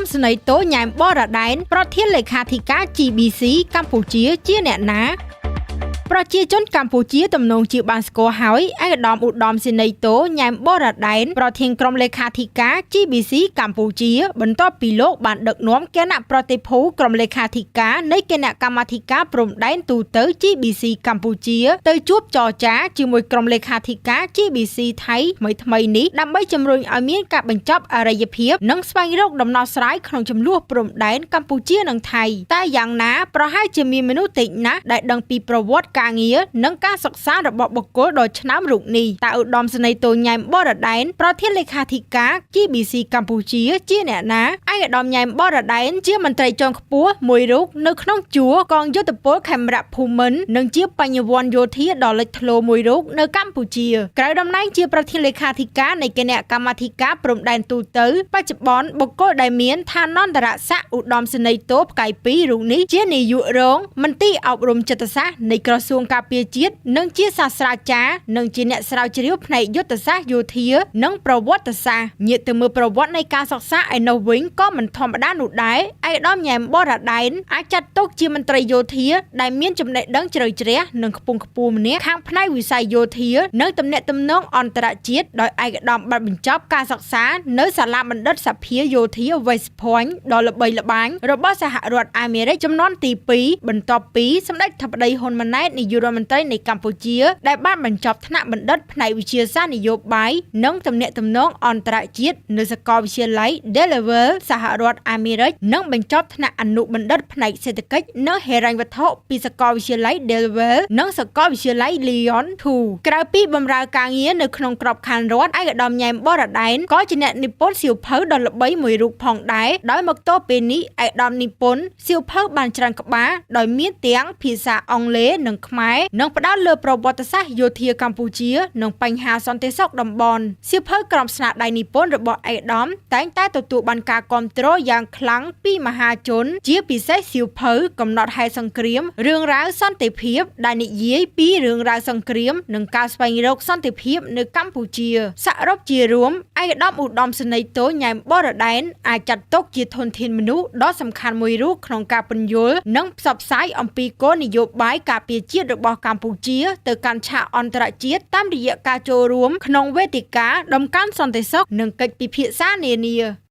មស្នេហ៍តូញ៉ែមបរដែនប្រធានលេខាធិការ GBC កម្ពុជាជាអ្នកណាប្រជាជនកម្ពុជាទំនងជាបានស្គាល់ហើយឯកឧត្តមឧត្តមសេនីយ៍តូញ៉ែមបរដែនប្រធានក្រុមលេខាធិការ GBC កម្ពុជាបន្ទាប់ពីលោកបានដឹកនាំគណៈប្រតិភូក្រុមលេខាធិការនៃគណៈកម្មាធិការព្រំដែនទូទៅ GBC កម្ពុជាទៅជួបចរចាជាមួយក្រុមលេខាធិការ GBC ថៃថ្មីនេះដើម្បីជំរុញឲ្យមានការបញ្ចប់អរិយភាពនិងស្វែងរកដំណោះស្រាយក្នុងចំនួនព្រំដែនកម្ពុជានិងថៃតែយ៉ាងណាប្រហែលជាមានមនុស្សតិចណាស់ដែលដឹងពីប្រវត្តិការងារនិងការសិក្សារបស់បុគ្គលដ៏ឆ្នើមរូបនេះតើឧត្តមសេនីយ៍តូញ៉ែមបរដែនប្រធានលេខាធិការ GBC កម្ពុជាជាអ្នកណាឯកឧត្តមញ៉ែមបរដែនជាមន្ត្រីជាន់ខ្ពស់មួយរូបនៅក្នុងជួរកងយុទ្ធពលខេមរៈភូមិន្ទនិងជាបញ្ញវន្តយោធាដ៏លេចធ្លោមួយរូបនៅកម្ពុជាក្រៅតំណែងជាប្រធានលេខាធិការនៃគណៈកម្មាធិការព្រំដែនទូទៅបច្ចុប្បន្នបុគ្គលដែលមានឋានន្តរស័ក្តិឧត្តមសេនីយ៍តូផ្កាយ2រូបនេះជានាយករងមន្ទីរអប់រំចិត្តសាស្ត្រនៃក្រសួងការពារជាតិនិងជាសាស្ត្រាចារ្យនិងជាអ្នកស្រាវជ្រាវផ្នែកយុទ្ធសាស្ត្រយោធានិងប្រវត្តិសាស្ត្រញាតិទៅមើលប្រវត្តិនៃការសិក្សាឯនោះវិញក៏មិនធម្មតានោះដែរឯកឧត្តមញ៉ែមបរដែនអាចចាត់ទុកជាមន្ត្រីយោធាដែលមានចំណេះដឹងជ្រៅជ្រះនិងខ្ពង់ខ្ពស់ម្នាក់ខាងផ្នែកវិស័យយោធានិងទំនាក់ទំនងអន្តរជាតិដោយឯកឧត្តមបានបញ្ចប់ការសិក្សានៅសាលាបណ្ឌិតសភាយោធា West Point ដ៏ល្បីល្បាញរបស់សហរដ្ឋអាមេរិកចំនួនទី2បន្ទាប់ពីសម្ដេចធិបតីហ៊ុនម៉ាណែតនាយករដ្ឋមន្ត្រីនៃកម្ពុជាដែលបានបញ្ចប់ថ្នាក់បណ្ឌិតផ្នែកវិទ្យាសាស្ត្រនយោបាយនិងទំនាក់ទំនងអន្តរជាតិនៅសាកលវិទ្យាល័យ Delaware សហរដ្ឋអាមេរិកនិងបញ្ចប់ថ្នាក់អនុបណ្ឌិតផ្នែកសេដ្ឋកិច្ចនិងហិរញ្ញវត្ថុពីសាកលវិទ្យាល័យ Delaware និងសាកលវិទ្យាល័យ Lyon 2ក្រៅពីបម្រើការងារនៅក្នុងក្របខ័ណ្ឌរដ្ឋឯកឧត្តមញ៉ែមបរដែនក៏ជាអ្នកនិពន្ធសៀវភៅដ៏ល្បីមួយរូបផងដែរដោយមកទល់ពេលនេះឯកឧត្តមនិពន្ធសៀវភៅបានច្រើនក្បាលដោយមានទាំងភាសាអង់គ្លេសនិងខ្មែរនិងផ្ដោតលើប្រវត្តិសាស្ត្រយោធាកម្ពុជានិងបញ្ហាសន្តិសុខតំបន់សៀវភៅក្រមស្នាដៃនិពន្ធរបស់ឯកឧត្តមតែងតែទទួលបានការគាំទ្រយ៉ាងខ្លាំងពីមហាជនជាពិសេសសៀវភៅកំណត់ហេតុសង្គ្រាមរឿងរ៉ាវសន្តិភាពដែលនិយាយពីរឿងរ៉ាវសង្គ្រាមនិងការស្វែងរកសន្តិភាពនៅកម្ពុជាសរុបជារួមឯកឧត្តមសេនីយ៍តូញ៉ែមបរដែនអាចចាត់ទុកជាធនធានមនុស្សដ៏សំខាន់មួយរូបក្នុងការពន្យល់និងផ្សព្វផ្សាយអំពីគោលនយោបាយការពារជាតិរបស់កម្ពុជាទៅកាន់ឆាកអន្តរជាតិតាមរយៈការចូលរួមក្នុងវេទិកាដំកើងសន្តិសុខនិងកិច្ចពិភាក្សានានា